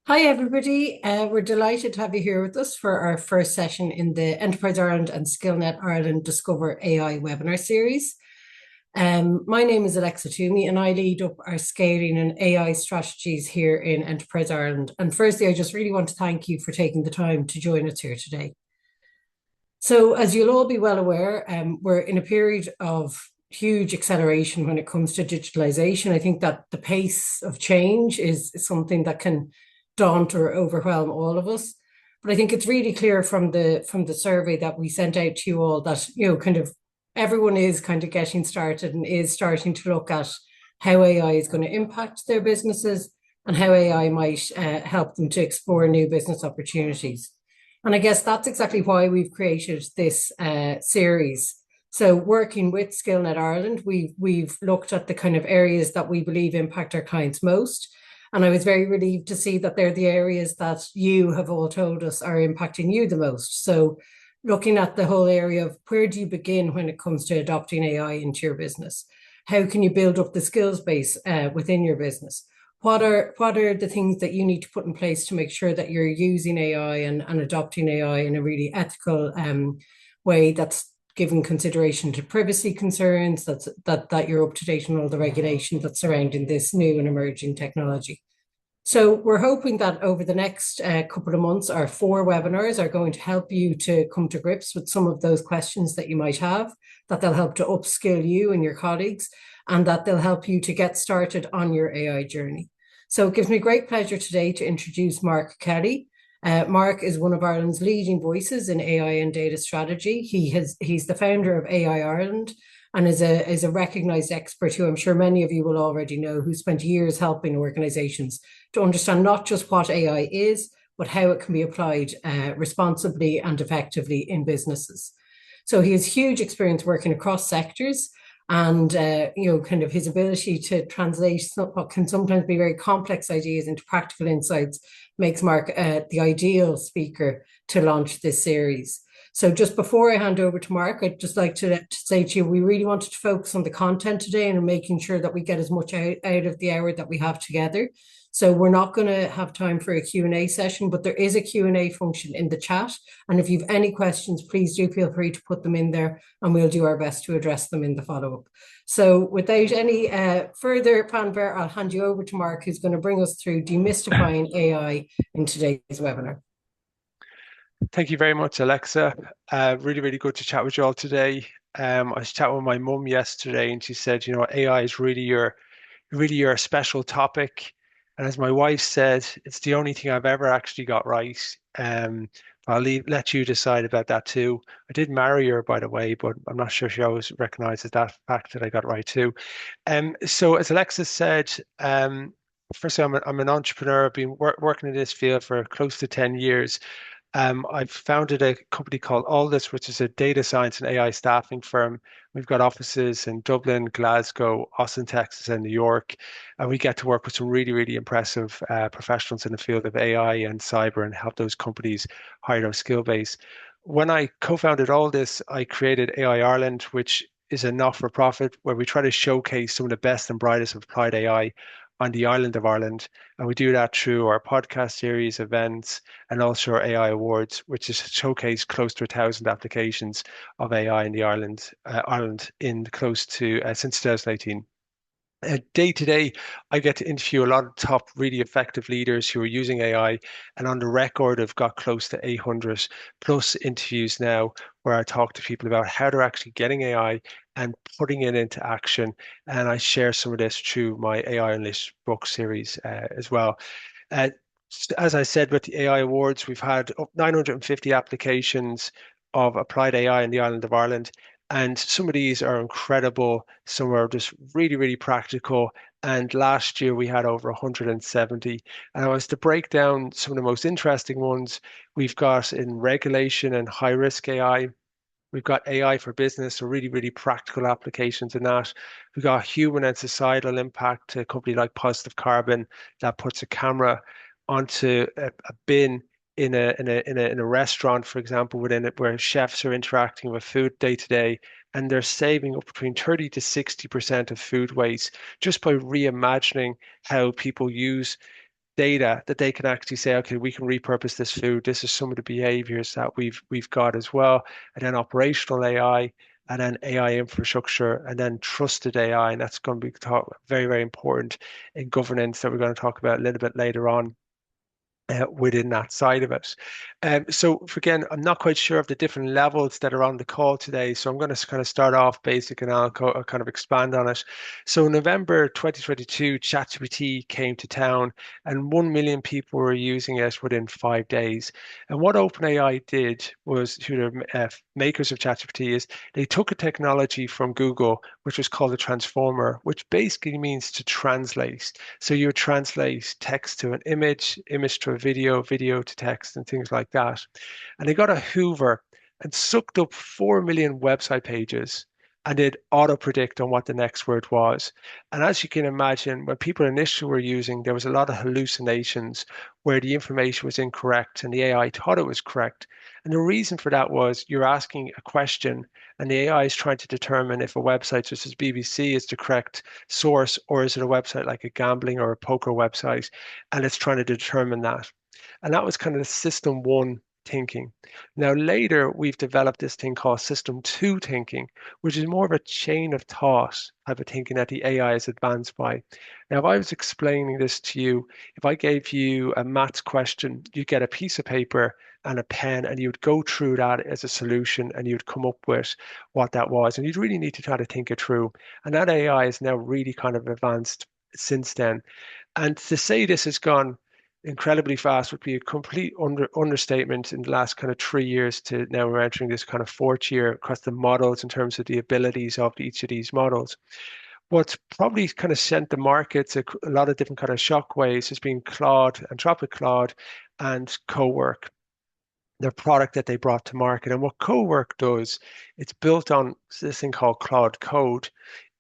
Hi, everybody. We're delighted to have you here with us for our first session in the Enterprise Ireland and SkillNet Ireland Discover AI webinar series. My name is Alexa Toomey, and I lead up our scaling and AI strategies here in Enterprise Ireland. And firstly, I just really want to thank you for taking the time to join us here today. So, as you'll all be well aware, we're in a period of huge acceleration when it comes to digitalization. I think that the pace of change is something that can daunt or overwhelm all of us. But I think it's really clear from the survey that we sent out to you all that kind of everyone is kind of getting started and is starting to look at how AI is going to impact their businesses and how AI might help them to explore new business opportunities. And I guess that's exactly why we've created this series. So, working with SkillNet Ireland, we've looked at the kind of areas that we believe impact our clients most. And I was very relieved to see that they're the areas that you have all told us are impacting you the most. So, looking at the whole area of where do you begin when it comes to adopting AI into your business? How can you build up the skills base within your business? What are the things that you need to put in place to make sure that you're using AI and adopting AI in a really ethical way that's giving consideration to privacy concerns, that you're up to date on all the regulation that's surrounding this new and emerging technology. So we're hoping that over the next couple of months, our 4 webinars are going to help you to come to grips with some of those questions that you might have, that they'll help to upskill you and your colleagues, and that they'll help you to get started on your AI journey. So it gives me great pleasure today to introduce Mark Kelly. Mark is one of Ireland's leading voices in AI and data strategy. He's the founder of AI Ireland and is a recognised expert who I'm sure many of you will already know, who spent years helping organisations to understand not just what AI is, but how it can be applied responsibly and effectively in businesses. So he has huge experience working across sectors, and kind of his ability to translate what can sometimes be very complex ideas into practical insights makes Mark the ideal speaker to launch this series. So just before I hand over to Mark, I'd just like to say to you, we really wanted to focus on the content today and making sure that we get as much out of the hour that we have together. So we're not going to have time for a Q&A session, but there is a Q&A function in the chat. And if you've any questions, please do feel free to put them in there and we'll do our best to address them in the follow-up. So without any further fanfare, I'll hand you over to Mark, who's going to bring us through demystifying AI in today's webinar. Thank you very much, Alexa. Really, really good to chat with you all today. I was chatting with my mum yesterday, and she said, AI is really your special topic. And as my wife said, it's the only thing I've ever actually got right. I'll let you decide about that too. I did marry her, by the way, but I'm not sure she always recognizes that fact that I got right too. So as Alexa said, firstly, I'm an entrepreneur. I've been working in this field for close to 10 years. I've founded a company called Aldis, which is a data science and AI staffing firm. We've got offices in Dublin, Glasgow, Austin, Texas, and New York. And we get to work with some really, really impressive professionals in the field of AI and cyber and help those companies hire their skill base. When I co-founded Aldis, I created AI Ireland, which is a not-for-profit where we try to showcase some of the best and brightest of applied AI on the island of Ireland. And we do that through our podcast series, events, and also our AI Awards, which is showcase close to 1,000 applications of AI in the Ireland in close to since 2018. Day to day, I get to interview a lot of top, really effective leaders who are using AI. And on the record, I've got close to 800 plus interviews now where I talk to people about how they're actually getting AI and putting it into action. And I share some of this through my AI Unleashed book series as well. Uh, as I said, with the AI Awards, we've had 950 applications of applied AI in the island of Ireland. And some of these are incredible. Some are just really, really practical. And last year we had over 170. And I was to break down some of the most interesting ones we've got in regulation and high risk AI. We've got AI for business, so really, really practical applications in that. We've got human and societal impact, a company like Positive Carbon that puts a camera onto a bin in a restaurant, for example, within it, where chefs are interacting with food day to day, and they're saving up between 30 to 60% of food waste just by reimagining how people use data that they can actually say, okay, we can repurpose this food. This is some of the behaviors that we've got as well. And then operational AI, and then AI infrastructure, and then trusted AI. And that's going to be very, very important in governance that we're going to talk about a little bit later on within that side of it. So again, I'm not quite sure of the different levels that are on the call today. So I'm going to kind of start off basic and I'll kind of expand on it. So in November 2022, ChatGPT came to town and 1 million people were using it within 5 days. And what OpenAI did was, who the makers of ChatGPT is, they took a technology from Google, which was called a transformer, which basically means to translate. So you would translate text to an image, image to a video, video to text, and things like that. And they got a Hoover and sucked up 4 million website pages and did auto predict on what the next word was. And as you can imagine, when people initially were using, there was a lot of hallucinations where the information was incorrect and the AI thought it was correct. And the reason for that was you're asking a question and the AI is trying to determine if a website such as BBC is the correct source or is it a website like a gambling or a poker website, and it's trying to determine that. And that was kind of the system one thinking. Now, later, we've developed this thing called system two thinking, which is more of a chain of thought type of thinking that the AI is advanced by. Now, if I was explaining this to you, if I gave you a maths question, you get a piece of paper and a pen, and you'd go through that as a solution and you'd come up with what that was. And you'd really need to try to think it through. And that AI is now really kind of advanced since then. And to say this has gone incredibly fast would be a complete understatement in the last kind of 3 years to now we're entering this kind of fourth year across the models in terms of the abilities of each of these models. What's probably kind of sent the markets a lot of different kind of shockwaves has been Claude, Anthropic Claude, and Cowork, their product that they brought to market. And what Cowork does, it's built on this thing called Claude Code,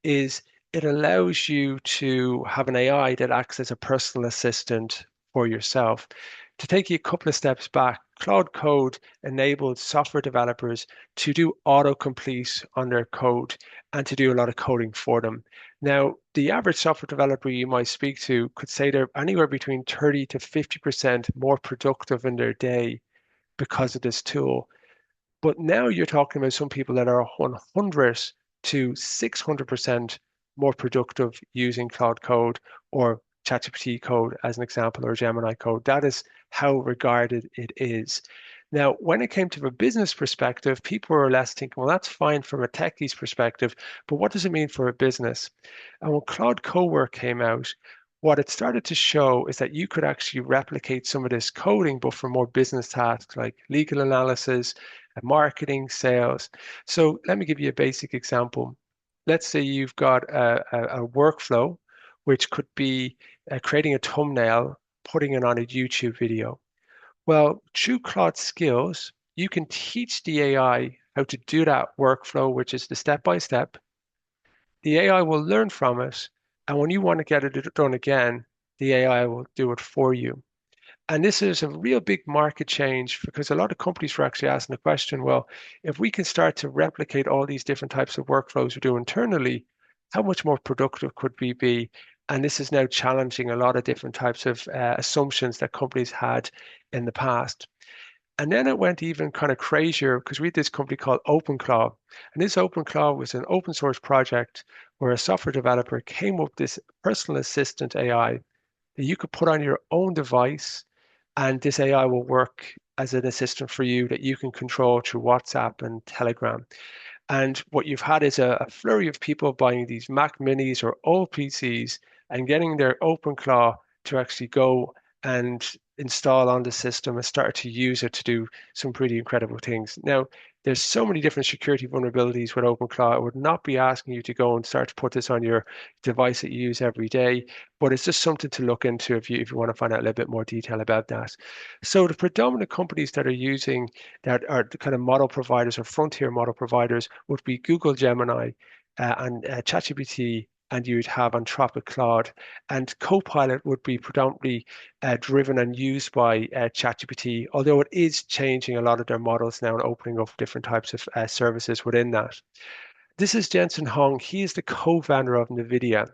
is it allows you to have an AI that acts as a personal assistant for yourself. To take you a couple of steps back, Cloud Code enabled software developers to do autocomplete on their code and to do a lot of coding for them. Now, the average software developer you might speak to could say they're anywhere between 30 to 50% more productive in their day because of this tool. But now you're talking about some people that are 100 to 600% more productive using Cloud Code or ChatGPT code as an example, or Gemini code. That is how regarded it is. Now, when it came to a business perspective, people were less thinking, well, that's fine from a techie's perspective, but what does it mean for a business? And when Cloud Cowork came out, what it started to show is that you could actually replicate some of this coding, but for more business tasks like legal analysis, marketing, sales. So let me give you a basic example. Let's say you've got a workflow, which could be creating a thumbnail, putting it on a YouTube video. Well, through Claude Skills, you can teach the AI how to do that workflow, which is the step by step. The AI will learn from it. And when you want to get it done again, the AI will do it for you. And this is a real big market change because a lot of companies were actually asking the question, well, if we can start to replicate all these different types of workflows we do internally, how much more productive could we be? And this is now challenging a lot of different types of assumptions that companies had in the past. And then it went even kind of crazier because we had this company called OpenClaw. And this OpenClaw was an open source project where a software developer came up with this personal assistant AI that you could put on your own device, and this AI will work as an assistant for you that you can control through WhatsApp and Telegram. And what you've had is a flurry of people buying these Mac Minis or old PCs and getting their OpenClaw to actually go and install on the system and start to use it to do some pretty incredible things. Now, there's so many different security vulnerabilities with OpenClaw. I would not be asking you to go and start to put this on your device that you use every day, but it's just something to look into if you want to find out a little bit more detail about that. So the predominant companies that are using that are the kind of model providers or frontier model providers would be Google Gemini and ChatGPT, and you'd have Anthropic Claude, and Copilot would be predominantly driven and used by ChatGPT, although it is changing a lot of their models now and opening up different types of services within that. This is Jensen Huang. He is the co-founder of NVIDIA.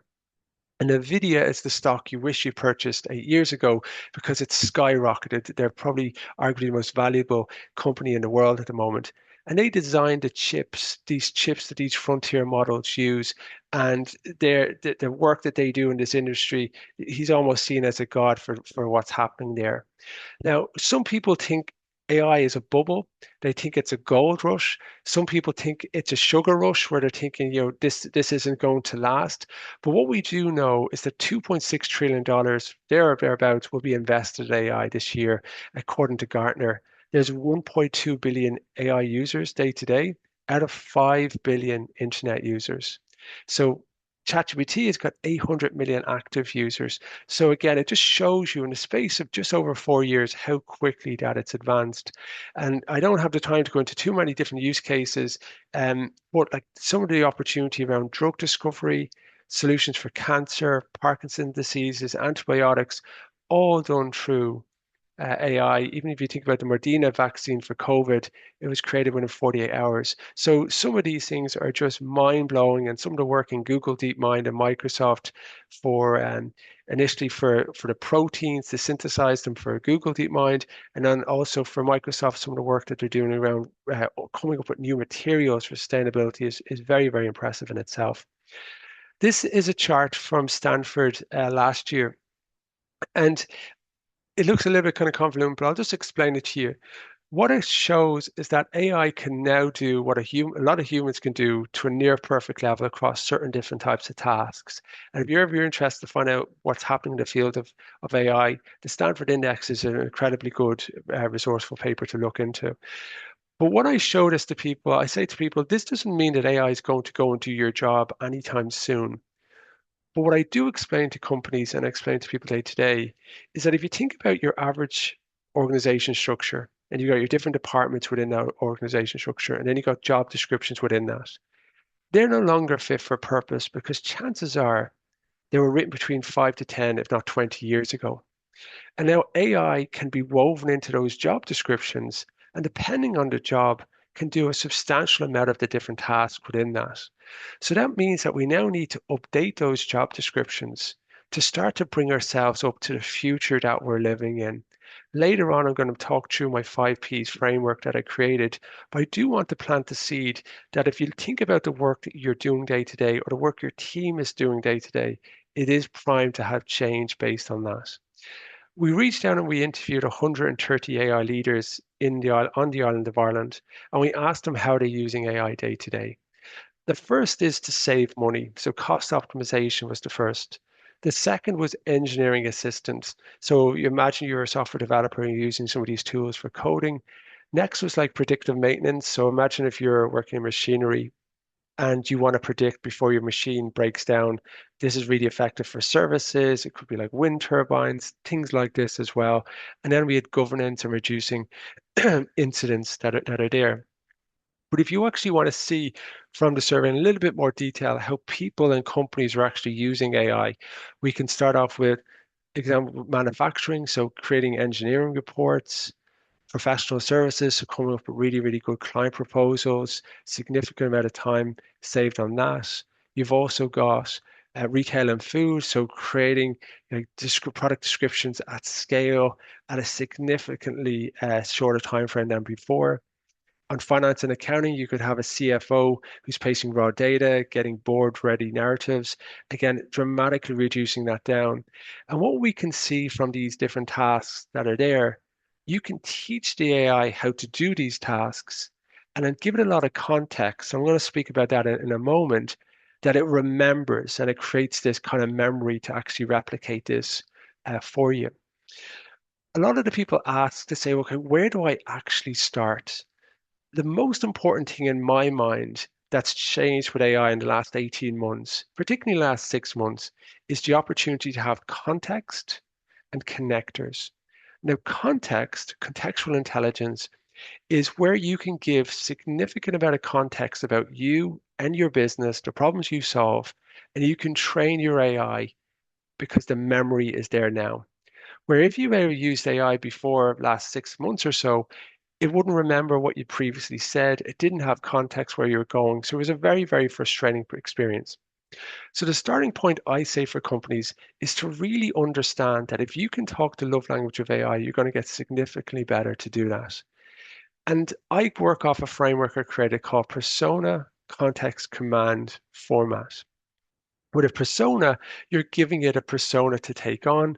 And Nvidia is the stock you wish you purchased 8 years ago because it's skyrocketed. They're probably arguably the most valuable company in the world at the moment. And they designed these chips that these frontier models use, and the work that they do in this industry, he's almost seen as a god for what's happening there. Now, some people think AI is a bubble. They think it's a gold rush. Some people think it's a sugar rush where they're thinking, this isn't going to last. But what we do know is that $2.6 trillion there or thereabouts will be invested in AI this year, according to Gartner. There's 1.2 billion AI users day to day out of 5 billion internet users. So ChatGPT has got 800 million active users. So again, it just shows you in the space of just over 4 years how quickly that it's advanced. And I don't have the time to go into too many different use cases, but like some of the opportunity around drug discovery, solutions for cancer, Parkinson's diseases, antibiotics, all done through AI. Even if you think about the Moderna vaccine for COVID, it was created within 48 hours. So some of these things are just mind blowing, and some of the work in Google DeepMind and Microsoft for initially for the proteins to synthesize them for Google DeepMind, and then also for Microsoft, some of the work that they're doing around coming up with new materials for sustainability is very, very impressive in itself. This is a chart from Stanford last year. And it looks a little bit kind of convoluted, but I'll just explain it to you. What it shows is that AI can now do what a lot of humans can do to a near perfect level across certain different types of tasks. And if you're ever interested to find out what's happening in the field of AI, the Stanford Index is an incredibly good, resourceful paper to look into. But when I show this to people, I say to people, this doesn't mean that AI is going to go and do your job anytime soon. But what I do explain to companies and I explain to people day to day is that if you think about your average organization structure and you've got your different departments within that organization structure, and then you've got job descriptions within that, they're no longer fit for purpose because chances are they were written between 5 to 10, if not 20 years ago. And now AI can be woven into those job descriptions, and depending on the job, can do a substantial amount of the different tasks within that. So that means that we now need to update those job descriptions to start to bring ourselves up to the future that we're living in. Later on, I'm going to talk through my 5 Ps framework that I created, but I do want to plant the seed that if you think about the work that you're doing day to day or the work your team is doing day to day, it is primed to have change based on that. We reached down and we interviewed 130 AI leaders on the island of Ireland, and we asked them how they're using AI day to day. The first is to save money. So cost optimization was the first. The second was engineering assistance. So you imagine you're a software developer and you're using some of these tools for coding. Next was like predictive maintenance. So imagine if you're working in machinery and you want to predict before your machine breaks down. This is really effective for services. It could be like wind turbines, things like this as well. And then we had governance and reducing incidents that are there. But if you actually want to see from the survey in a little bit more detail how people and companies are actually using AI, we can start off with example manufacturing, so creating engineering reports, professional services, so coming up with really, really good client proposals, significant amount of time saved on that. You've also got retail and food, so creating product descriptions at scale at a significantly shorter time frame than before. On finance and accounting, you could have a CFO who's pacing raw data, getting board-ready narratives, again, dramatically reducing that down. And what we can see from these different tasks that are there, you can teach the AI how to do these tasks and then give it a lot of context. So I'm going to speak about that in a moment, that it remembers and it creates this kind of memory to actually replicate this for you. A lot of the people ask to say, okay, where do I actually start? The most important thing in my mind that's changed with AI in the last 18 months, particularly the last 6 months, is the opportunity to have context and connectors. Now, contextual intelligence, is where you can give significant amount of context about you and your business, the problems you solve, and you can train your AI because the memory is there now. Where if you ever used AI before last 6 months or so, it wouldn't remember what you previously said. It didn't have context where you were going. So it was a very, very frustrating experience. So the starting point I say for companies is to really understand that if you can talk the love language of AI, you're going to get significantly better to do that. And I work off a framework I created called Persona Context Command Format. With a persona, you're giving it a persona to take on.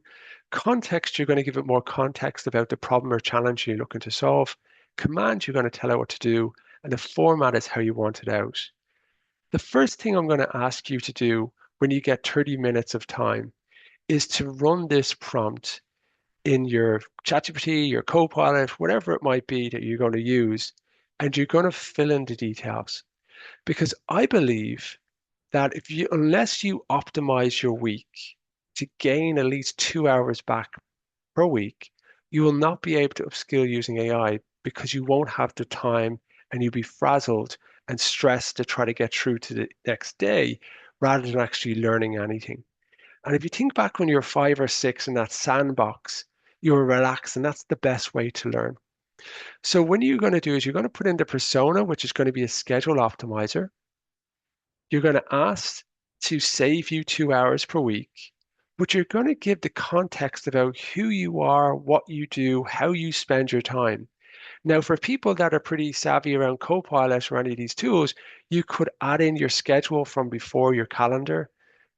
Context, you're going to give it more context about the problem or challenge you're looking to solve. Command, you're going to tell it what to do. And the format is how you want it out. The first thing I'm going to ask you to do when you get 30 minutes of time is to run this prompt in your ChatGPT, your Copilot, whatever it might be that you're going to use, and you're going to fill in the details. Because I believe that unless you optimize your week to gain at least 2 hours back per week, you will not be able to upskill using AI because you won't have the time and you'll be frazzled and stressed to try to get through to the next day rather than actually learning anything. And if you think back when you're 5 or 6 in that sandbox, you were relaxed, and that's the best way to learn. So what you're going to do is you're going to put in the persona, which is going to be a schedule optimizer. You're going to ask to save you 2 hours per week, but you're going to give the context about who you are, what you do, how you spend your time. Now, for people that are pretty savvy around Copilot or any of these tools, you could add in your schedule from before your calendar.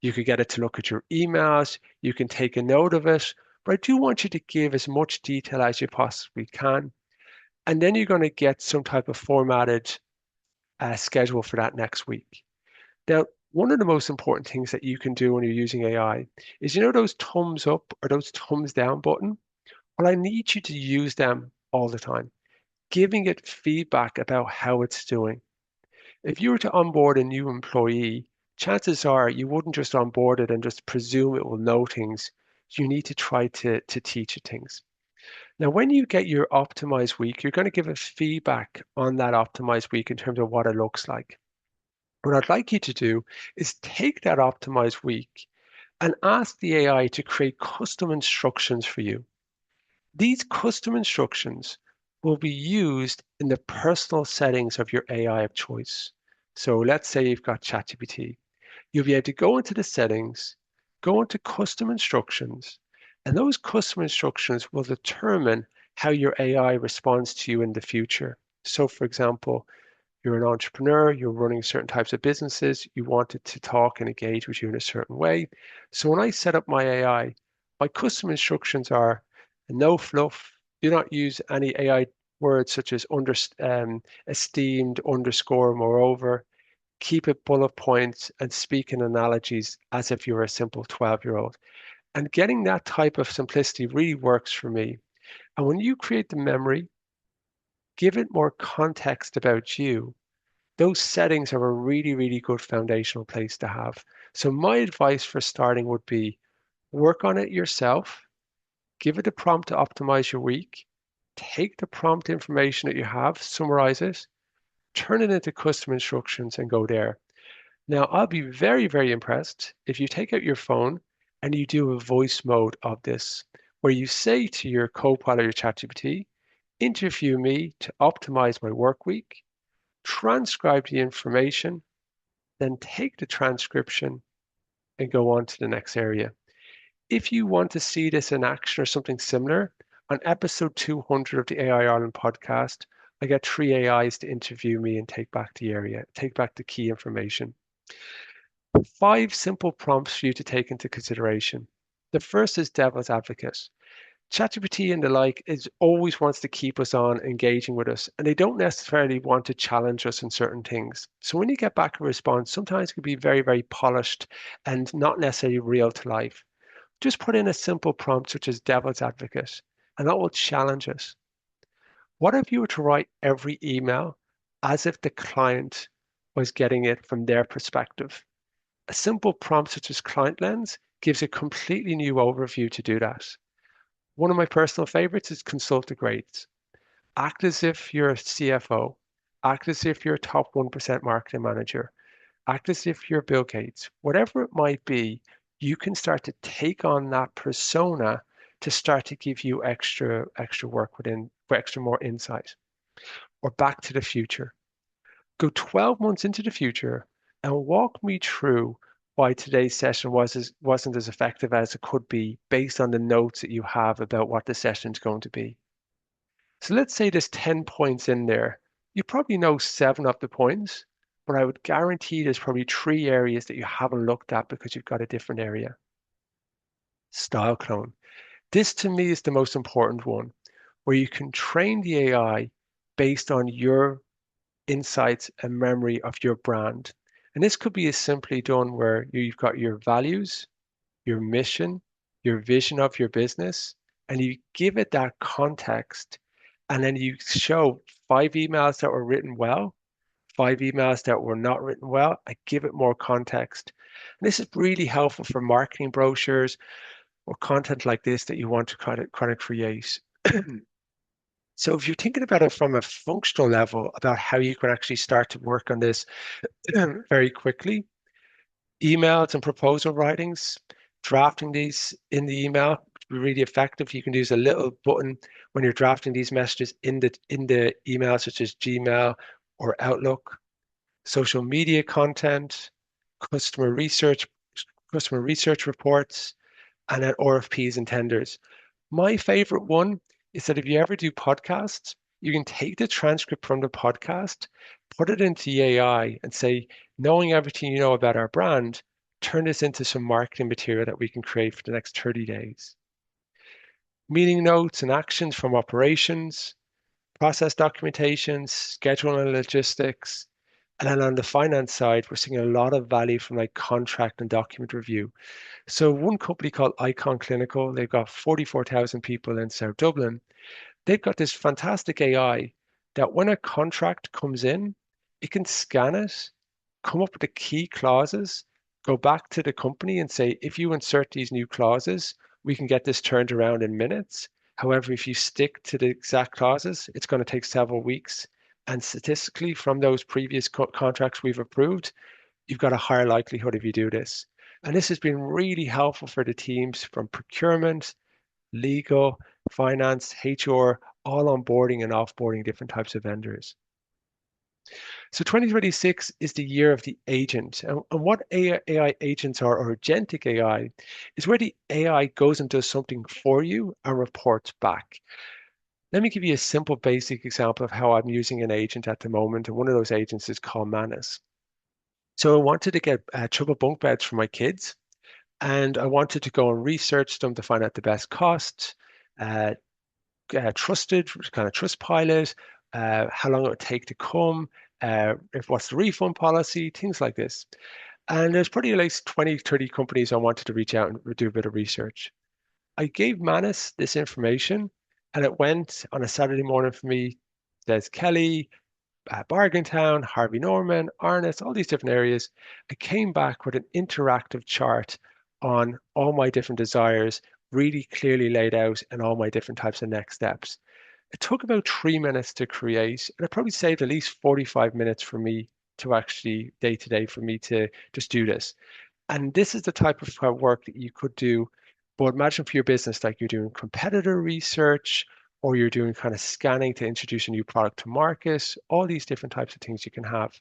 You could get it to look at your emails. You can take a note of it. But I do want you to give as much detail as you possibly can. And then you're going to get some type of formatted schedule for that next week. Now, one of the most important things that you can do when you're using AI is, those thumbs up or those thumbs down button? Well, I need you to use them all the time, giving it feedback about how it's doing. If you were to onboard a new employee, chances are you wouldn't just onboard it and just presume it will know things. You need to try to teach it things. Now, when you get your optimized week, you're going to give it feedback on that optimized week in terms of what it looks like. What I'd like you to do is take that optimized week and ask the AI to create custom instructions for you. These custom instructions will be used in the personal settings of your AI of choice. So let's say you've got ChatGPT. You'll be able to go into the settings, go into custom instructions, and those custom instructions will determine how your AI responds to you in the future. So, for example, you're an entrepreneur, you're running certain types of businesses, you want it to talk and engage with you in a certain way. So when I set up my AI, my custom instructions are no fluff, do not use any AI words such as esteemed, underscore, moreover, keep it bullet points and speak in analogies as if you were a simple 12-year-old. And getting that type of simplicity really works for me. And when you create the memory, give it more context about you. Those settings are a really, really good foundational place to have. So my advice for starting would be work on it yourself, give it a prompt to optimize your week, take the prompt information that you have, summarize it, turn it into custom instructions and go there. Now, I'll be very, very impressed if you take out your phone and you do a voice mode of this, where you say to your Copilot or your ChatGPT, interview me to optimize my work week, transcribe the information, then take the transcription and go on to the next area. If you want to see this in action or something similar, on episode 200 of the AI Ireland podcast, I get 3 AIs to interview me and take back the area, take back the key information. 5 simple prompts for you to take into consideration. The first is devil's advocate. ChatGPT and the like is always wants to keep us on engaging with us, and they don't necessarily want to challenge us in certain things. So when you get back a response, sometimes it can be very, very polished and not necessarily real to life. Just put in a simple prompt such as devil's advocate, and that will challenge us. What if you were to write every email as if the client was getting it from their perspective? A simple prompt such as client lens gives a completely new overview to do that. One of my personal favorites is consult the grades. Act as if you're a CFO. Act as if you're a top 1% marketing manager. Act as if you're Bill Gates. Whatever it might be, you can start to take on that persona to start to give you extra work within for extra more insight. Or back to the future. Go 12 months into the future and walk me through why today's session wasn't as effective as it could be based on the notes that you have about what the session's going to be. So let's say there's 10 points in there. You probably know 7 of the points, but I would guarantee there's probably 3 areas that you haven't looked at because you've got a different area. Style clone. This to me is the most important one, where you can train the AI based on your insights and memory of your brand. And this could be as simply done where you've got your values, your mission, your vision of your business, and you give it that context. And then you show 5 emails that were written well, 5 emails that were not written well. I give it more context. And this is really helpful for marketing brochures or content like this that you want to kind of create. So if you're thinking about it from a functional level, about how you can actually start to work on this very quickly, emails and proposal writings, drafting these in the email to be really effective. You can use a little button when you're drafting these messages in the email, such as Gmail or Outlook. Social media content, customer research, customer research reports, and then RFPs and tenders. My favorite one is that if you ever do podcasts, you can take the transcript from the podcast, put it into the AI, and say, knowing everything you know about our brand, turn this into some marketing material that we can create for the next 30 days. Meeting notes and actions from operations, process documentation, scheduling and logistics. And then on the finance side, we're seeing a lot of value from like contract and document review. So one company called Icon Clinical, they've got 44,000 people in South Dublin. They've got this fantastic AI that when a contract comes in, it can scan it, come up with the key clauses, go back to the company and say, if you insert these new clauses, we can get this turned around in minutes. However, if you stick to the exact clauses, it's going to take several weeks. And statistically, from those previous contracts we've approved, you've got a higher likelihood if you do this. And this has been really helpful for the teams from procurement, legal, finance, HR, all onboarding and offboarding different types of vendors. So 2026 is the year of the agent. And what AI agents are, or agentic AI, is where the AI goes and does something for you and reports back. Let me give you a simple basic example of how I'm using an agent at the moment. And one of those agents is called Manus. So I wanted to get triple bunk beds for my kids, and I wanted to go and research them to find out the best cost, uh, trusted, kind of trust pilot, how long it would take to come, if what's the refund policy, things like this. And there's probably at least 20, 30 companies I wanted to reach out and do a bit of research. I gave Manus this information, and it went on a Saturday morning for me. There's Kelly, Bargain Town, Harvey Norman, Arnott, all these different areas. I came back with an interactive chart on all my different desires, really clearly laid out, and all my different types of next steps. It took about 3 minutes to create, and it probably saved at least 45 minutes for me to actually day to day for me to just do this. And this is the type of work that you could do. But imagine for your business, like you're doing competitor research or you're doing kind of scanning to introduce a new product to market, all these different types of things you can have.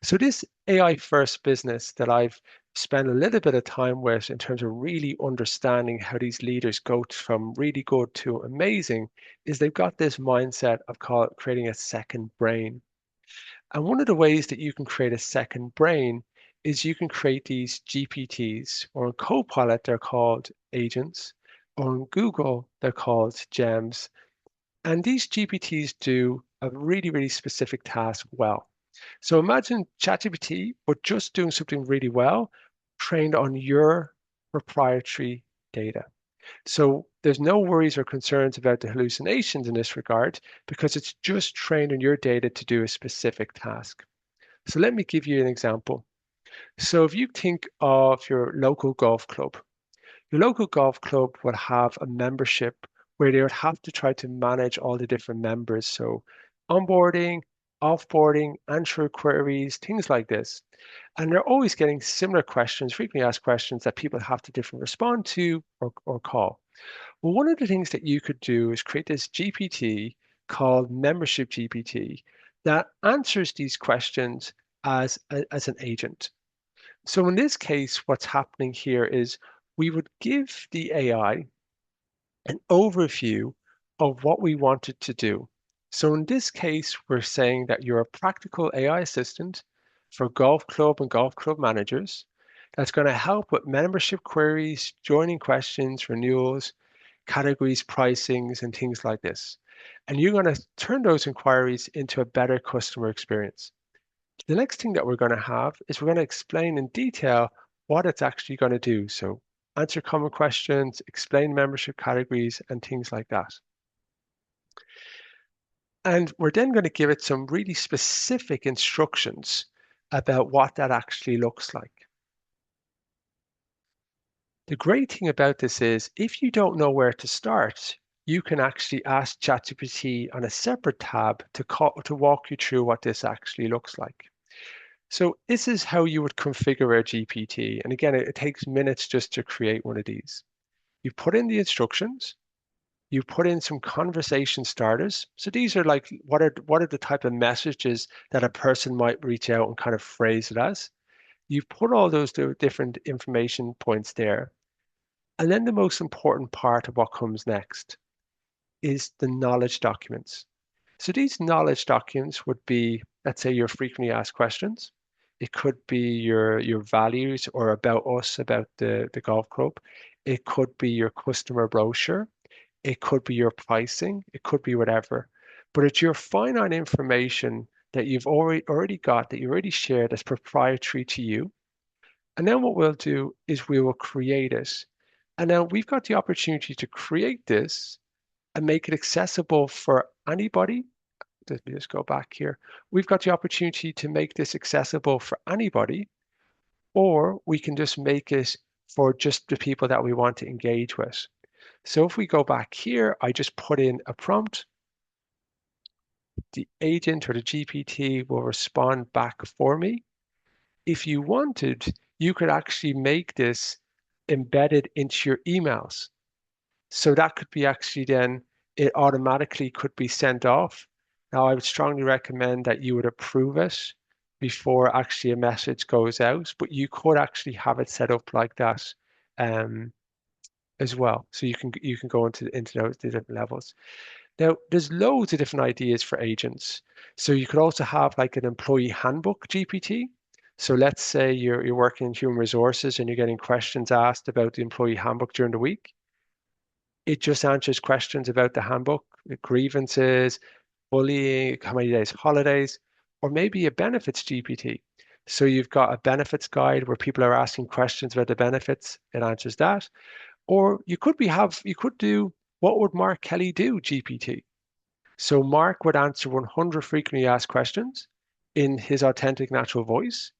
So this AI first business that I've spent a little bit of time with in terms of really understanding how these leaders go from really good to amazing is they've got this mindset of creating a second brain. And one of the ways that you can create a second brain is you can create these GPTs, or in Copilot, they're called agents, or in Google, they're called gems. And these GPTs do a really, really specific task well. So imagine ChatGPT, but just doing something really well, trained on your proprietary data. So there's no worries or concerns about the hallucinations in this regard because it's just trained on your data to do a specific task. So let me give you an example. So if you think of your local golf club, your local golf club would have a membership where they would have to try to manage all the different members. So onboarding, offboarding, answer queries, things like this. And they're always getting similar questions, frequently asked questions that people have to differently respond to or call. Well, one of the things that you could do is create this GPT called Membership GPT that answers these questions as an agent. So in this case, what's happening here is we would give the AI an overview of what we want it to do. So in this case, we're saying that you're a practical AI assistant for golf club and golf club managers that's going to help with membership queries, joining questions, renewals, categories, pricings, and things like this. And you're going to turn those inquiries into a better customer experience. The next thing that we're going to have is we're going to explain in detail what it's actually going to do. So answer common questions, explain membership categories, and things like that. And we're then going to give it some really specific instructions about what that actually looks like. The great thing about this is if you don't know where to start, you can actually ask ChatGPT on a separate tab to walk you through what this actually looks like. So this is how you would configure a GPT. And again, it takes minutes just to create one of these. You put in the instructions, you put in some conversation starters. So these are like, what are the type of messages that a person might reach out and kind of phrase it as? You've put all those different information points there. And then the most important part of what comes next is the knowledge documents. So these knowledge documents would be, let's say, your frequently asked questions. It could be your values or about us, about the golf club. It could be your customer brochure. It could be your pricing. It could be whatever. But it's your finite information that you've already got, that you already shared as proprietary to you. And then what we'll do is we will create it. And now we've got the opportunity to create this and make it accessible for anybody. Let me just go back here. We've got the opportunity to make this accessible for anybody, or we can just make it for just the people that we want to engage with. So if we go back here, I just put in a prompt. The agent or the GPT will respond back for me. If you wanted, you could actually make this embedded into your emails. So that could be actually then it automatically could be sent off. Now, I would strongly recommend that you would approve it before actually a message goes out, but you could actually have it set up like that um, as well. So you can go into those different levels. Now, there's loads of different ideas for agents. So you could also have like an employee handbook GPT. So let's say you're working in human resources and you're getting questions asked about the employee handbook during the week. It just answers questions about the handbook, the grievances, bullying, how many days holidays, or maybe a benefits GPT. So you've got a benefits guide where people are asking questions about the benefits. It answers that. Or you could do what would Mark Kelly do GPT. So Mark would answer 100 frequently asked questions in his authentic natural voice.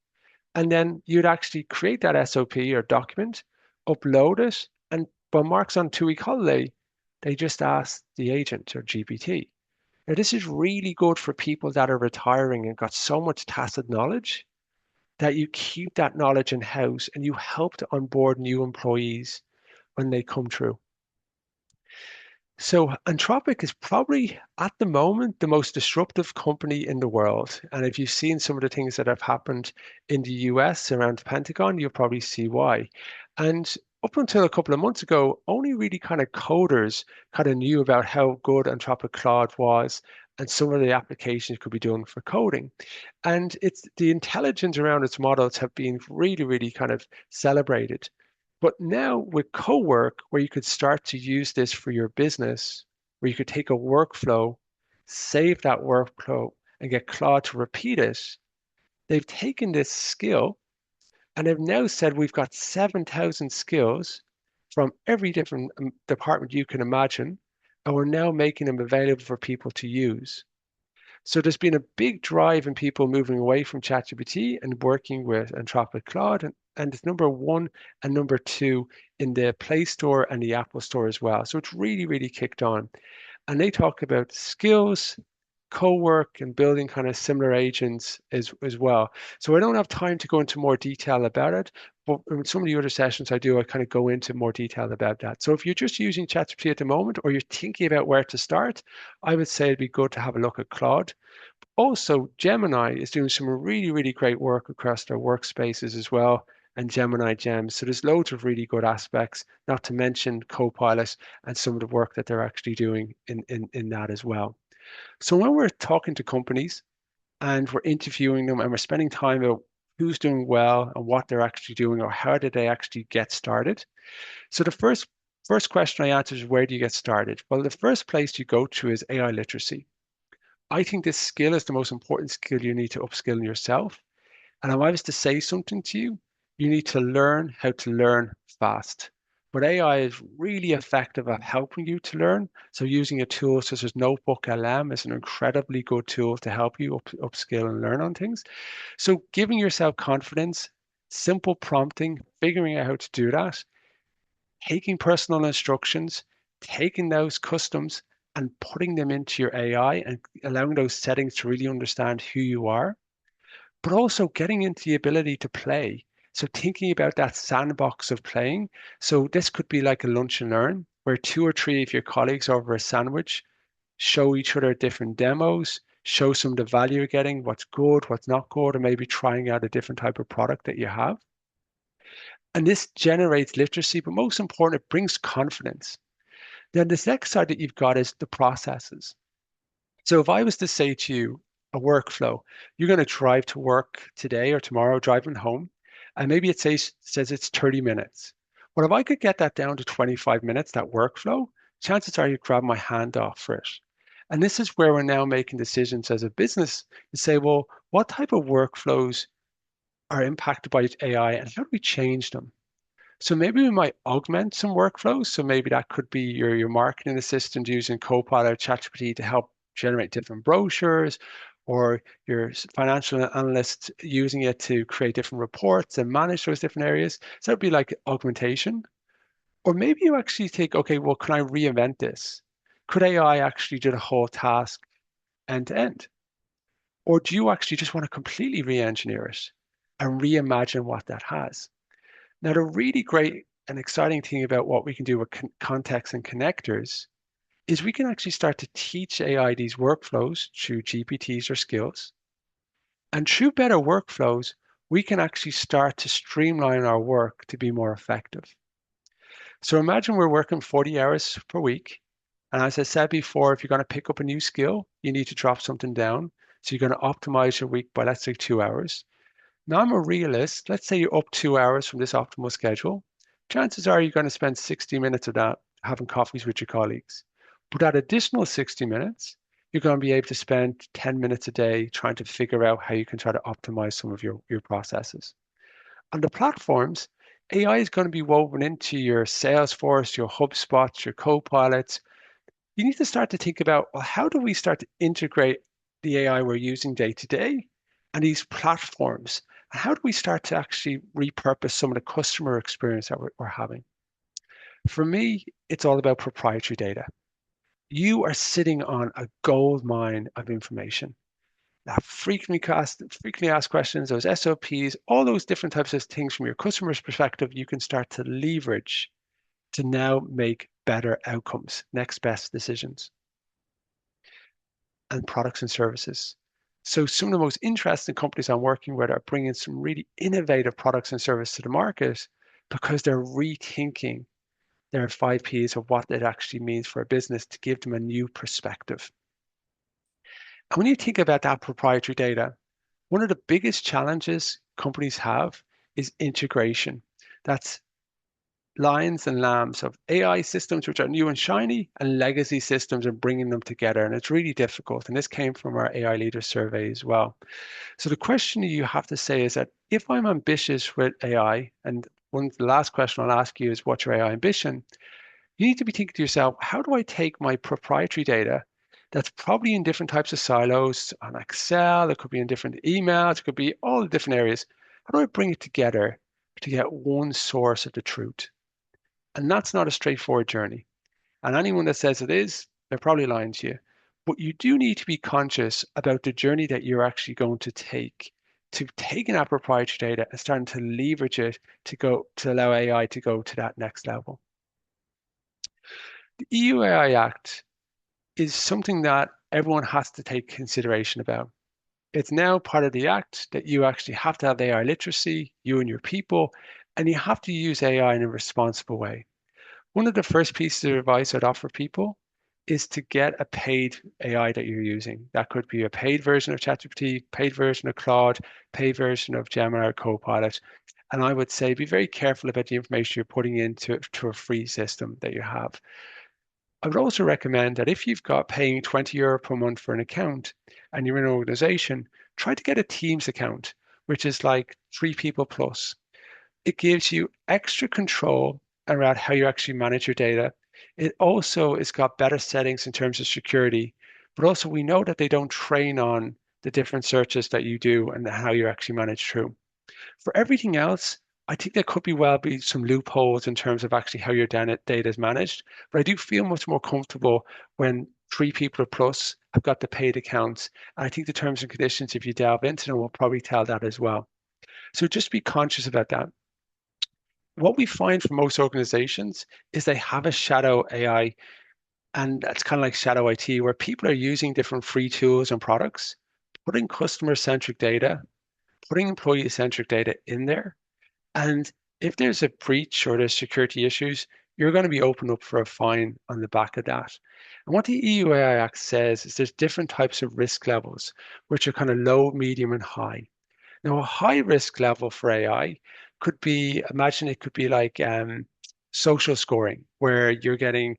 And then you'd actually create that SOP or document, upload it, and when Mark's on 2 week holiday, they just ask the agent or GPT. Now, this is really good for people that are retiring and got so much tacit knowledge that you keep that knowledge in house and you help to onboard new employees when they come through. So Anthropic is probably at the moment the most disruptive company in the world. And if you've seen some of the things that have happened in the US around the Pentagon, you'll probably see why. And up until a couple of months ago, only really kind of coders kind of knew about how good Anthropic Claude was and some of the applications it could be done for coding. And it's the intelligence around its models have been really, really kind of celebrated. But now with co-work, where you could start to use this for your business, where you could take a workflow, save that workflow, and get Claude to repeat it, they've taken this skill and they've now said we've got 7,000 skills from every different department you can imagine, and we're now making them available for people to use. So there's been a big drive in people moving away from ChatGPT and working with Anthropic Claude, and it's number one and number two in the Play Store and the Apple Store as well. So it's really, really kicked on. And they talk about skills, co-work, and building kind of similar agents as well. So I don't have time to go into more detail about it, but in some of the other sessions I kind of go into more detail about that. So if you're just using ChatGPT at the moment, or you're thinking about where to start, I would say it'd be good to have a look at Claude. Also, Gemini is doing some really, really great work across their workspaces as well, and Gemini Gems. So there's loads of really good aspects, not to mention Copilot and some of the work that they're actually doing in that as well. So when we're talking to companies and we're interviewing them and we're spending time about who's doing well and what they're actually doing or how did they actually get started. So the first question I answer is where do you get started? Well, the first place you go to is AI literacy. I think this skill is the most important skill you need to upskill in yourself. And if I was to say something to you, you need to learn how to learn fast. But AI is really effective at helping you to learn. So using a tool such as Notebook LM is an incredibly good tool to help you upskill and learn on things. So giving yourself confidence, simple prompting, figuring out how to do that, taking personal instructions, taking those customs and putting them into your AI and allowing those settings to really understand who you are, but also getting into the ability to play. So thinking about that sandbox of playing. So this could be like a lunch and learn, where two or three of your colleagues over a sandwich show each other different demos, show some of the value you're getting, what's good, what's not good, or maybe trying out a different type of product that you have. And this generates literacy, but most important, it brings confidence. Then the next side that you've got is the processes. So if I was to say to you a workflow, you're going to drive to work today or tomorrow, driving home, and maybe it says it's 30 minutes. Well, if I could get that down to 25 minutes, that workflow, chances are you grab my hand off for it. And this is where we're now making decisions as a business to say, well, what type of workflows are impacted by AI and how do we change them? So maybe we might augment some workflows. So maybe that could be your marketing assistant using Copilot or ChatGPT to help generate different brochures, or your financial analyst using it to create different reports and manage those different areas. So that'd be like augmentation. Or maybe you actually think, okay, well, can I reinvent this? Could AI actually do the whole task end to end? Or do you actually just want to completely re-engineer it and reimagine what that has? Now, the really great and exciting thing about what we can do with context and connectors is we can actually start to teach AI these workflows through GPTs or skills. And through better workflows, we can actually start to streamline our work to be more effective. So imagine we're working 40 hours per week. And as I said before, if you're going to pick up a new skill, you need to drop something down. So you're going to optimize your week by, let's say, 2 hours. Now, I'm a realist. Let's say you're up 2 hours from this optimal schedule. Chances are you're going to spend 60 minutes of that having coffees with your colleagues. But that additional 60 minutes, you're going to be able to spend 10 minutes a day trying to figure out how you can try to optimize some of your processes. On the platforms, AI is going to be woven into your Salesforce, your HubSpots, your Copilots. You need to start to think about, well, how do we start to integrate the AI we're using day to day and these platforms? And how do we start to actually repurpose some of the customer experience that we're having? For me, it's all about proprietary data. You are sitting on a gold mine of information. That frequently asked questions, those SOPs, all those different types of things from your customer's perspective, you can start to leverage to now make better outcomes, next best decisions, and products and services. So some of the most interesting companies I'm working with are bringing some really innovative products and services to the market because they're rethinking their 5Ps of what it actually means for a business to give them a new perspective. And when you think about that proprietary data, one of the biggest challenges companies have is integration. That's lions and lambs of AI systems which are new and shiny and legacy systems and bringing them together. And it's really difficult. And this came from our AI leader survey as well. So the question you have to say is that if I'm ambitious with AI, and the last question I'll ask you is what's your AI ambition? You need to be thinking to yourself, how do I take my proprietary data that's probably in different types of silos on Excel, it could be in different emails, it could be all the different areas. How do I bring it together to get one source of the truth? And that's not a straightforward journey. And anyone that says it is, they're probably lying to you. But you do need to be conscious about the journey that you're actually going to taking that proprietary data and starting to leverage it to allow AI to go to that next level. The EU AI Act is something that everyone has to take consideration about. It's now part of the act that you actually have to have AI literacy, you and your people, and you have to use AI in a responsible way. One of the first pieces of advice I'd offer people is to get a paid AI that you're using. That could be a paid version of ChatGPT, paid version of Claude, paid version of Gemini or Copilot. And I would say be very careful about the information you're putting into a free system that you have. I would also recommend that if you've got paying €20 per month for an account and you're in an organization, try to get a Teams account, which is like 3 people plus. It gives you extra control around how you actually manage your data. It also has got better settings in terms of security, but also we know that they don't train on the different searches that you do and how you actually manage through. For everything else, I think there could be some loopholes in terms of actually how your data is managed, but I do feel much more comfortable when 3 people plus have got the paid accounts. And I think the terms and conditions, if you delve into them, will probably tell that as well. So just be conscious about that. What we find for most organizations is they have a shadow AI, and that's kind of like shadow IT, where people are using different free tools and products, putting customer-centric data, putting employee-centric data in there. And if there's a breach or there's security issues, you're going to be opened up for a fine on the back of that. And what the EU AI Act says is there's different types of risk levels, which are kind of low, medium, and high. Now, a high risk level for AI could be, imagine it could be like social scoring, where you're getting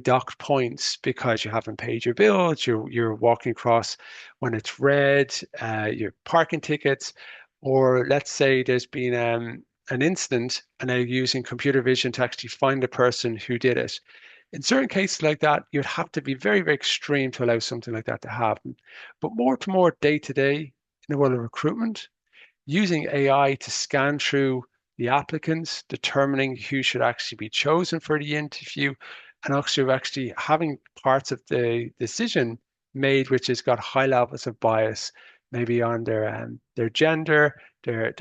docked points because you haven't paid your bills, you're walking across when it's red, your parking tickets, or let's say there's been an incident and they're using computer vision to actually find the person who did it. In certain cases like that, you'd have to be very, very extreme to allow something like that to happen. But more to more day to day in the world of recruitment, using AI to scan through the applicants, determining who should actually be chosen for the interview, and also actually having parts of the decision made which has got high levels of bias, maybe on their gender, their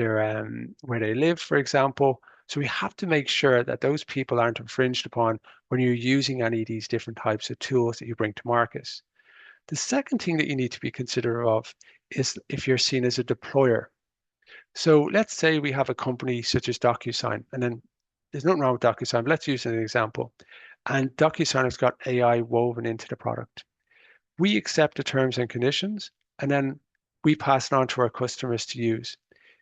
where they live, for example. So we have to make sure that those people aren't infringed upon when you're using any of these different types of tools that you bring to market. The second thing that you need to be considerate of is if you're seen as a deployer. So let's say we have a company such as DocuSign, and then there's nothing wrong with DocuSign, but let's use an example. And DocuSign has got AI woven into the product. We accept the terms and conditions, and then we pass it on to our customers to use.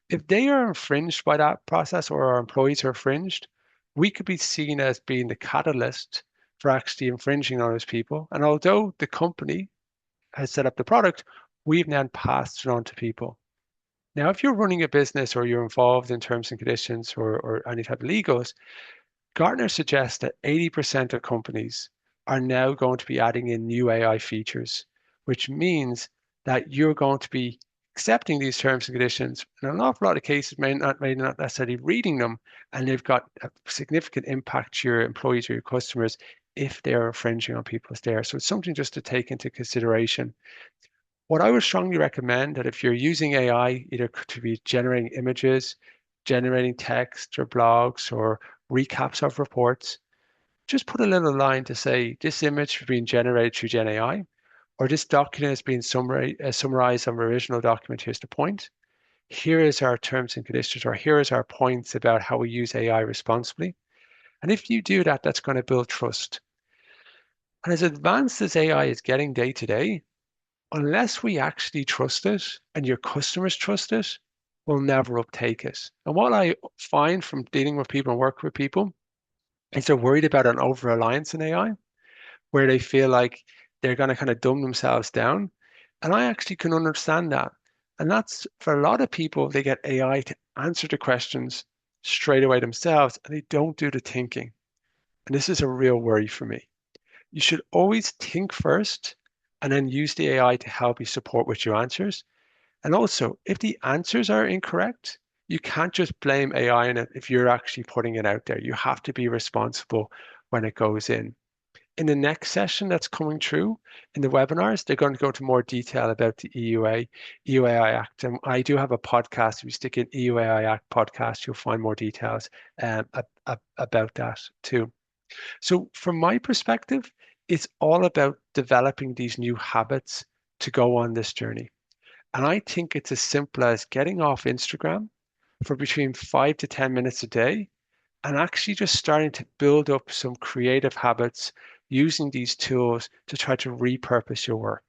If they are infringed by that process or our employees are infringed, we could be seen as being the catalyst for actually infringing on those people. And although the company has set up the product, we've then passed it on to people. Now, if you're running a business or you're involved in terms and conditions or any type of legals, Gartner suggests that 80% of companies are now going to be adding in new AI features, which means that you're going to be accepting these terms and conditions. In an awful lot of cases, may not necessarily reading them, and they've got a significant impact to your employees or your customers if they're infringing on people's data. So it's something just to take into consideration. What I would strongly recommend that if you're using AI, either to be generating images, generating text or blogs or recaps of reports, just put a little line to say this image is being generated through Gen AI, or this document is being summarized on the original document. Here's the point. Here is our terms and conditions, or here is our points about how we use AI responsibly. And if you do that, that's going to build trust. And as advanced as AI is getting day to day, unless we actually trust it and your customers trust it, we'll never uptake it. And what I find from dealing with people and working with people is they're worried about an over-reliance in AI, where they feel like they're going to kind of dumb themselves down. And I actually can understand that. And that's for a lot of people, they get AI to answer the questions straight away themselves and they don't do the thinking. And this is a real worry for me. You should always think first and then use the AI to help you support with your answers. And also, if the answers are incorrect, you can't just blame AI on it if you're actually putting it out there. You have to be responsible when it goes in. In the next session that's coming through in the webinars, they're going to go into more detail about the EUAI Act. And I do have a podcast. If you stick in EUAI Act podcast, you'll find more details about that too. So from my perspective, it's all about developing these new habits to go on this journey. And I think it's as simple as getting off Instagram for between 5 to 10 minutes a day and actually just starting to build up some creative habits using these tools to try to repurpose your work.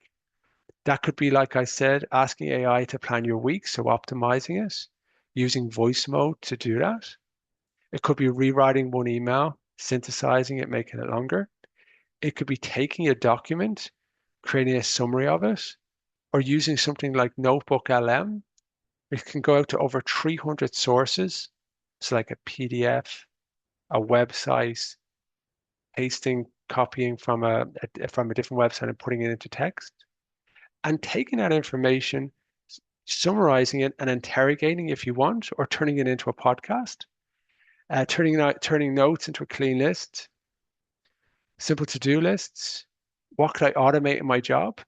That could be, like I said, asking AI to plan your week, so optimizing it, using voice mode to do that. It could be rewriting one email, synthesizing it, making it longer. It could be taking a document, creating a summary of it, or using something like Notebook LM. It can go out to over 300 sources. So like a PDF, a website, pasting, copying from a different website and putting it into text, and taking that information, summarizing it, and interrogating if you want, or turning it into a podcast, turning notes into a clean list, simple to-do lists. What could I automate in my job?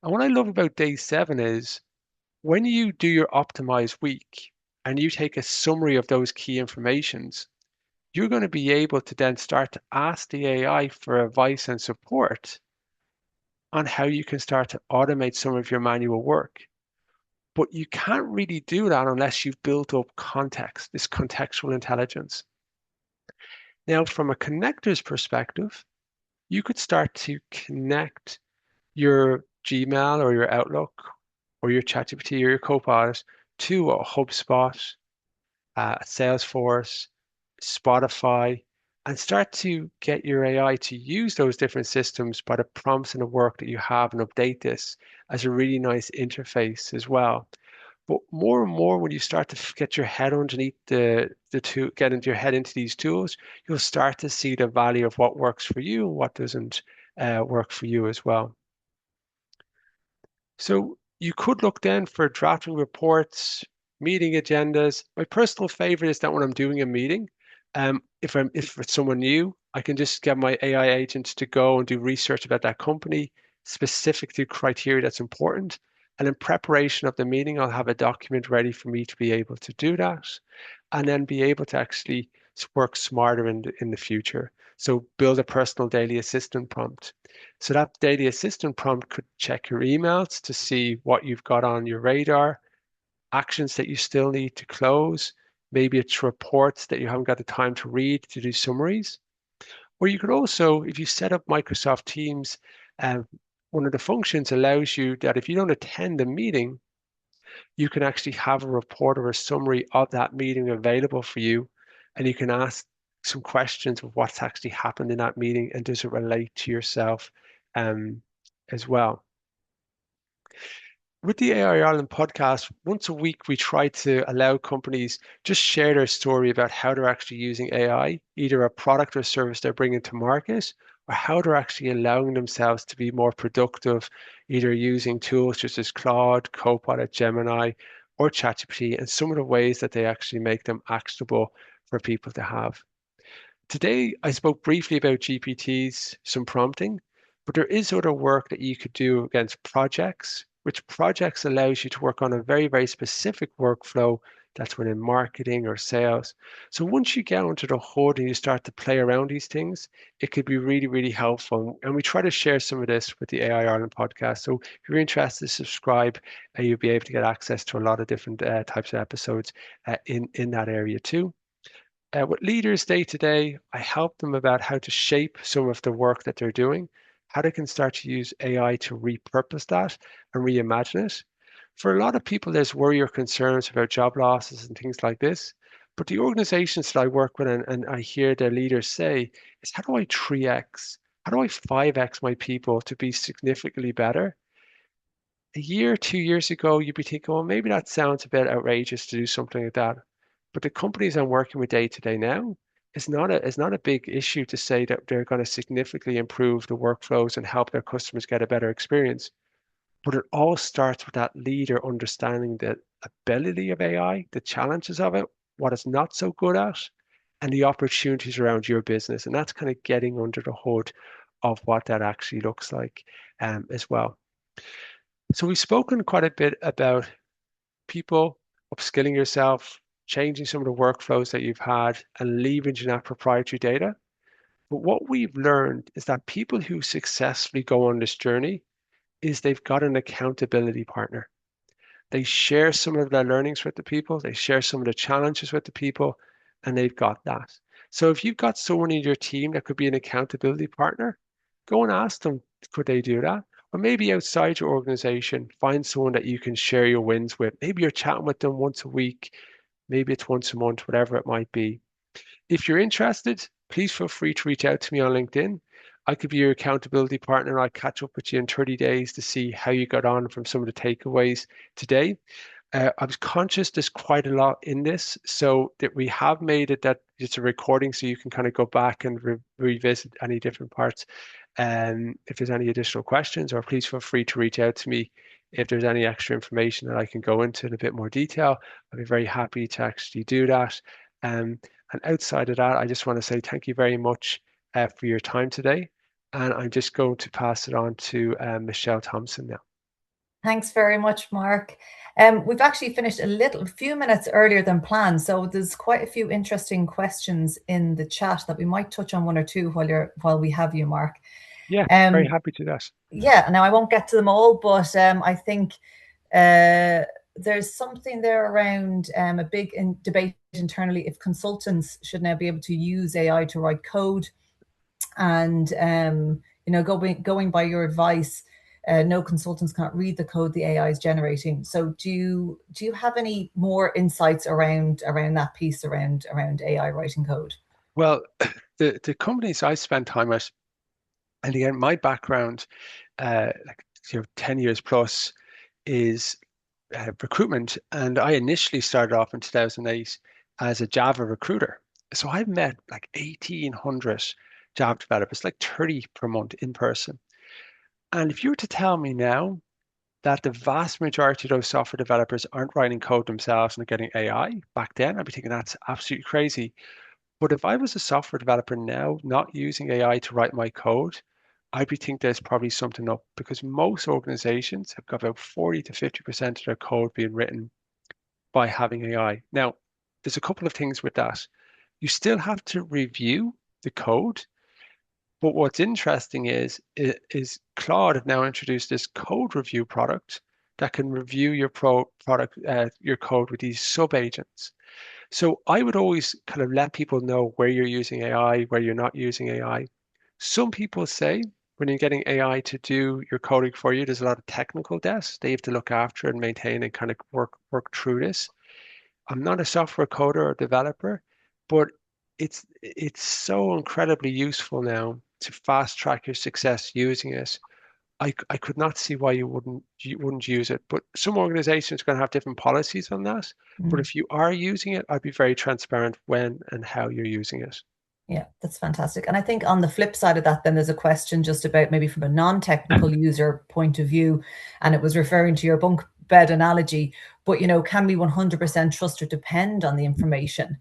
And what I love about day 7 is when you do your optimized week and you take a summary of those key informations, you're going to be able to then start to ask the AI for advice and support on how you can start to automate some of your manual work. But you can't really do that unless you've built up context, this contextual intelligence. Now, from a connector's perspective, you could start to connect your Gmail or your Outlook or your ChatGPT or your Copilot to a HubSpot, Salesforce, Spotify, and start to get your AI to use those different systems by the prompts and the work that you have and update this as a really nice interface as well. But more and more, when you start to get your head underneath get into your head into these tools, you'll start to see the value of what works for you and what doesn't work for you as well. So you could look then for drafting reports, meeting agendas. My personal favorite is that when I'm doing a meeting, if it's someone new, I can just get my AI agent to go and do research about that company, specific to criteria that's important. And in preparation of the meeting, I'll have a document ready for me to be able to do that, and then be able to actually work smarter in the future. So build a personal daily assistant prompt. So that daily assistant prompt could check your emails to see what you've got on your radar, actions that you still need to close. Maybe it's reports that you haven't got the time to read to do summaries. Or you could also, if you set up Microsoft Teams, uh, one of the functions allows you that if you don't attend the meeting, you can actually have a report or a summary of that meeting available for you. And you can ask some questions of what's actually happened in that meeting and does it relate to yourself um, as well. With the AI Ireland podcast, once a week we try to allow companies just share their story about how they're actually using AI, either a product or service they're bringing to market, or how they're actually allowing themselves to be more productive, either using tools such as Claude, Copilot, Gemini, or ChatGPT, and some of the ways that they actually make them actionable for people to have. Today, I spoke briefly about GPTs, some prompting, but there is other work that you could do against projects, which projects allows you to work on a very, very specific workflow that's within marketing or sales. So once you get onto the hood and you start to play around these things, it could be really, really helpful. And we try to share some of this with the AI Ireland podcast. So if you're interested, subscribe, and you'll be able to get access to a lot of different types of episodes in that area too. With leaders day to day, I help them about how to shape some of the work that they're doing, how they can start to use AI to repurpose that and reimagine it. For a lot of people, there's worry or concerns about job losses and things like this. But the organizations that I work with and I hear their leaders say is how do I 3x, how do I 5x my people to be significantly better? A year, 2 years ago, you'd be thinking, well, maybe that sounds a bit outrageous to do something like that. But the companies I'm working with day to day now, it's not a big issue to say that they're going to significantly improve the workflows and help their customers get a better experience. But it all starts with that leader understanding the ability of AI, the challenges of it, what it's not so good at, and the opportunities around your business. And that's kind of getting under the hood of what that actually looks like as well. So we've spoken quite a bit about people, upskilling yourself, changing some of the workflows that you've had, and leveraging that proprietary data. But what we've learned is that people who successfully go on this journey is they've got an accountability partner. They share some of their learnings with the people, they share some of the challenges with the people, and they've got that. So if you've got someone in your team that could be an accountability partner, go and ask them, could they do that? Or maybe outside your organization, find someone that you can share your wins with. Maybe you're chatting with them once a week, maybe it's once a month, whatever it might be. If you're interested, please feel free to reach out to me on LinkedIn. I could be your accountability partner. I'll catch up with you in 30 days to see how you got on from some of the takeaways today. I was conscious there's quite a lot in this, so that we have made it that it's a recording, so you can kind of go back and revisit any different parts. And if there's any additional questions, or please feel free to reach out to me if there's any extra information that I can go into in a bit more detail. I'd be very happy to actually do that. Um, and outside of that, I just want to say thank you very much for your time today. And I'm just going to pass it on to Michelle Thompson now. Thanks very much, Mark. We've actually finished a few minutes earlier than planned, so there's quite a few interesting questions in the chat that we might touch on one or two while we have you, Mark. Yeah, very happy to do that. Yeah, now I won't get to them all, but I think there's something there around a big debate internally if consultants should now be able to use AI to write code, and going by your advice. No consultants can't read the code the AI is generating. So do you have any more insights around that piece around AI writing code? Well, the companies I spend time at, and again, my background, like 10 years plus, is recruitment. And I initially started off in 2008 as a Java recruiter. So I've met like 1,800 Java developers, like 30 per month in person. And if you were to tell me now that the vast majority of those software developers aren't writing code themselves and are getting AI, back then I'd be thinking that's absolutely crazy. But if I was a software developer now, not using AI to write my code, I'd be thinking there's probably something up, because most organizations have got about 40 to 50% of their code being written by having AI. Now, there's a couple of things with that. You still have to review the code. But what's interesting is Claude have now introduced this code review product that can review your your code with these sub agents. So I would always kind of let people know where you're using AI, where you're not using AI. Some people say when you're getting AI to do your coding for you, there's a lot of technical debt. They have to look after and maintain and kind of work through this. I'm not a software coder or developer, but it's so incredibly useful now to fast track your success using it. I could not see why you wouldn't use it. But some organizations are going to have different policies on that. But if you are using it, I'd be very transparent when and how you're using it. Yeah, that's fantastic. And I think on the flip side of that, then there's a question just about maybe from a non-technical user point of view, and it was referring to your bunk bed analogy, but can we 100% trust or depend on the information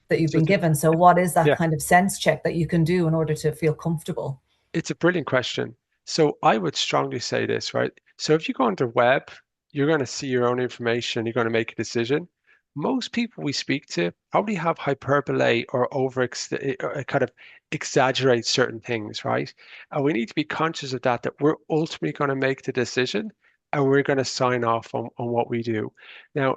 that you've So been given? So what is that yeah, kind of sense check that you can do in order to feel comfortable? it's a brilliant question. So I would strongly say this, right? So if you go on the web, you're going to see your own information, you're going to make a decision. Most people we speak to probably have hyperbole or kind of exaggerate certain things, right? And we need to be conscious of that we're ultimately going to make the decision and we're going to sign off on what we do. Now,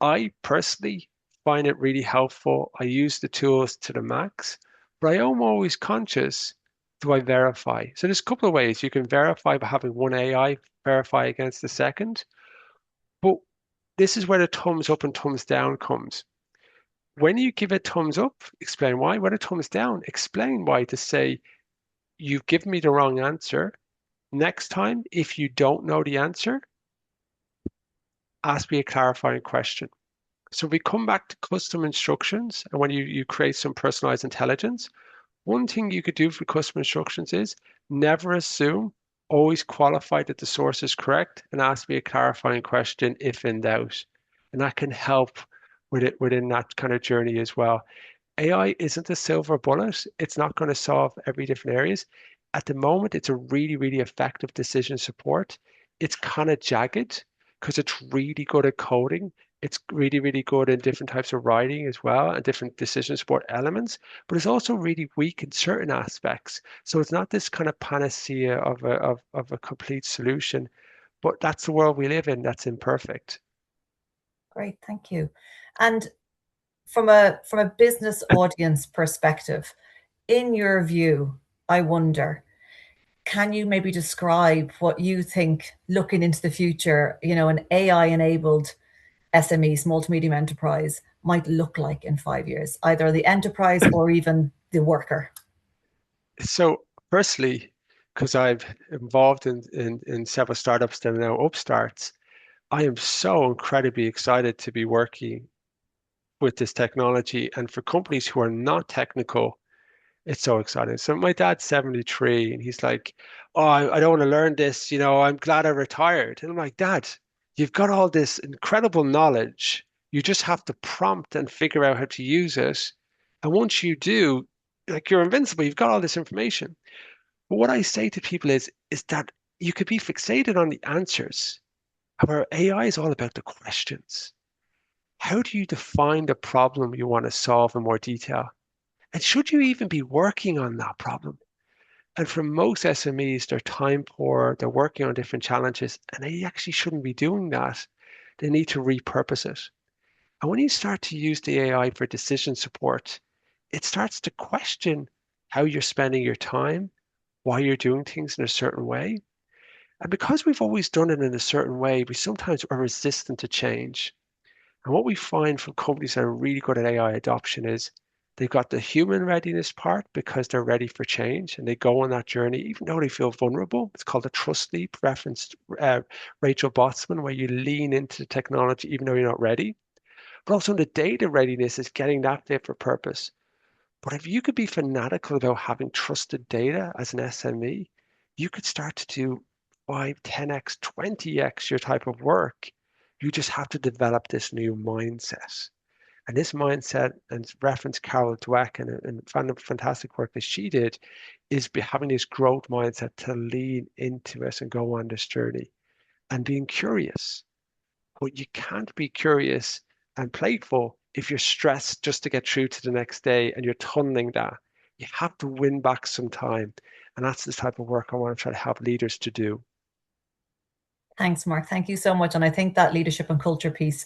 I personally find it really helpful. I use the tools to the max, but I am always conscious, do I verify? So there's a couple of ways you can verify by having one AI verify against the second. But this is where the thumbs up and thumbs down comes. When you give a thumbs up, explain why. When a thumbs down, explain why, to say, you've given me the wrong answer. Next time, if you don't know the answer, ask me a clarifying question. So we come back to custom instructions, and when you create some personalized intelligence, one thing you could do for custom instructions is never assume, always qualify that the source is correct and ask me a clarifying question if in doubt. And that can help with it within that kind of journey as well. AI isn't a silver bullet. It's not going to solve every different areas. At the moment, it's a really, really effective decision support. It's kind of jagged because it's really good at coding. It's really, really good in different types of writing as well and different decision support elements, but it's also really weak in certain aspects. So it's not this kind of panacea of a complete solution, but that's the world we live in. That's imperfect. Great, thank you. And from a business audience perspective, in your view, I wonder, can you maybe describe what you think, looking into the future, an AI-enabled SME, small to medium enterprise, might look like in 5 years, either the enterprise or even the worker? So, firstly, because I've involved in several startups that are now upstarts, I am so incredibly excited to be working with this technology. And for companies who are not technical, it's so exciting. So my dad's 73 and he's like, oh, I don't want to learn this. I'm glad I retired. And I'm like, Dad, you've got all this incredible knowledge. You just have to prompt and figure out how to use it. And once you do, like you're invincible, you've got all this information. But what I say to people is that you could be fixated on the answers. However, AI is all about the questions. How do you define the problem you want to solve in more detail? And should you even be working on that problem? And for most SMEs, they're time poor, they're working on different challenges, and they actually shouldn't be doing that. They need to repurpose it. And when you start to use the AI for decision support, it starts to question how you're spending your time, why you're doing things in a certain way. And because we've always done it in a certain way, we sometimes are resistant to change. And what we find from companies that are really good at AI adoption is they've got the human readiness part because they're ready for change and they go on that journey, even though they feel vulnerable. It's called a trust leap, referenced Rachel Botsman, where you lean into the technology even though you're not ready. But also the data readiness is getting that fit for purpose. But if you could be fanatical about having trusted data as an SME, you could start to do 5, 10x, 20x your type of work. You just have to develop this new mindset. And this mindset, and reference Carol Dweck and fantastic work that she did, is having this growth mindset to lean into it and go on this journey and being curious. But you can't be curious and playful if you're stressed just to get through to the next day and you're tunneling that. You have to win back some time. And that's the type of work I want to try to help leaders to do. Thanks, Mark. Thank you so much. And I think that leadership and culture piece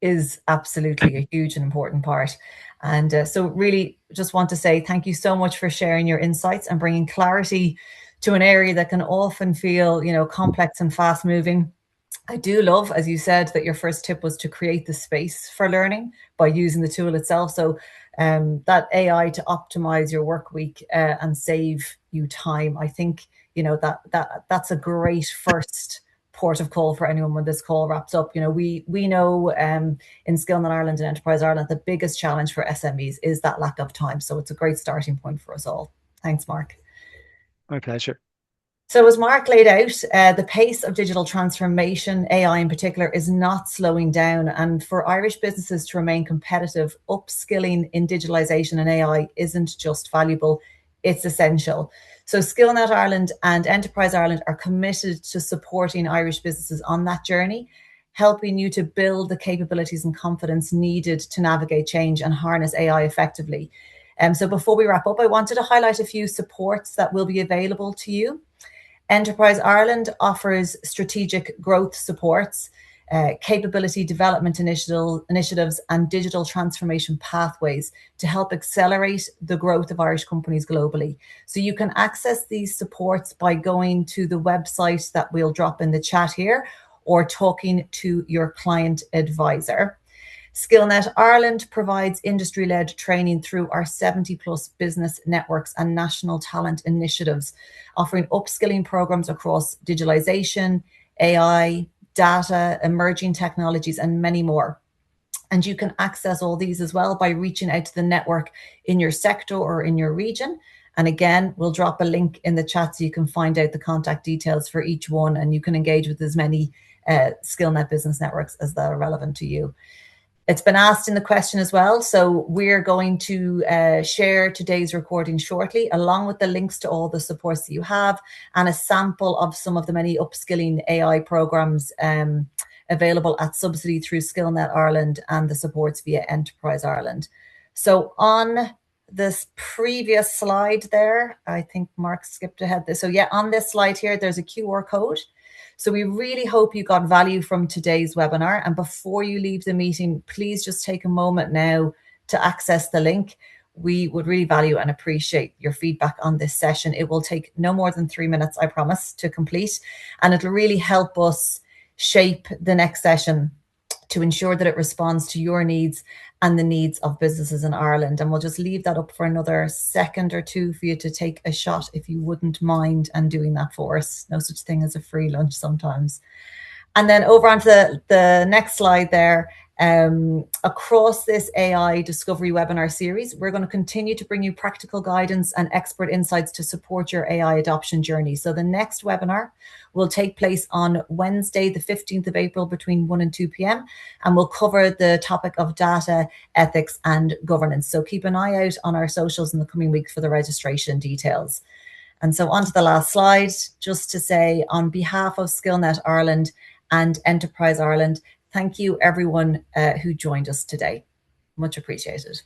is absolutely a huge and important part. And so really just want to say thank you so much for sharing your insights and bringing clarity to an area that can often feel, complex and fast moving. I do love, as you said, that your first tip was to create the space for learning by using the tool itself. So that AI to optimize your work week and save you time. I think, that's a great first port of call for anyone when this call wraps up. We know in SkillNet Ireland and Enterprise Ireland, the biggest challenge for SMEs is that lack of time. So it's a great starting point for us all. Thanks, Mark. My pleasure. So as Mark laid out, the pace of digital transformation, AI in particular, is not slowing down. And for Irish businesses to remain competitive, upskilling in digitalization and AI isn't just valuable, it's essential. So SkillNet Ireland and Enterprise Ireland are committed to supporting Irish businesses on that journey, helping you to build the capabilities and confidence needed to navigate change and harness AI effectively. So before we wrap up, I wanted to highlight a few supports that will be available to you. Enterprise Ireland offers strategic growth supports, capability development initiatives, and digital transformation pathways to help accelerate the growth of Irish companies globally. So you can access these supports by going to the website that we'll drop in the chat here or talking to your client advisor. SkillNet Ireland provides industry-led training through our 70+ business networks and national talent initiatives, offering upskilling programs across digitalization, AI, data, emerging technologies, and many more. And you can access all these as well by reaching out to the network in your sector or in your region. And again, we'll drop a link in the chat so you can find out the contact details for each one, and you can engage with as many SkillNet business networks as that are relevant to you. It's been asked in the question as well, so we're going to share today's recording shortly, along with the links to all the supports that you have and a sample of some of the many upskilling AI programs available at subsidy through SkillNet Ireland and the supports via Enterprise Ireland. So on this previous slide there, I think Mark skipped ahead there. So yeah, on this slide here, there's a QR code. So we really hope you got value from today's webinar. And before you leave the meeting, please just take a moment now to access the link. We would really value and appreciate your feedback on this session. It will take no more than 3 minutes, I promise, to complete. And it'll really help us shape the next session to ensure that it responds to your needs and the needs of businesses in Ireland. And we'll just leave that up for another second or two for you to take a shot, if you wouldn't mind, and doing that for us. No such thing as a free lunch sometimes. And then over onto the next slide there, across this AI Discovery webinar series, we're going to continue to bring you practical guidance and expert insights to support your AI adoption journey. So the next webinar will take place on Wednesday, the 15th of April between 1 and 2 p.m. and we'll cover the topic of data, ethics and governance. So keep an eye out on our socials in the coming week for the registration details. And so on to the last slide, just to say, on behalf of SkillNet Ireland and Enterprise Ireland, thank you everyone who joined us today. Much appreciated.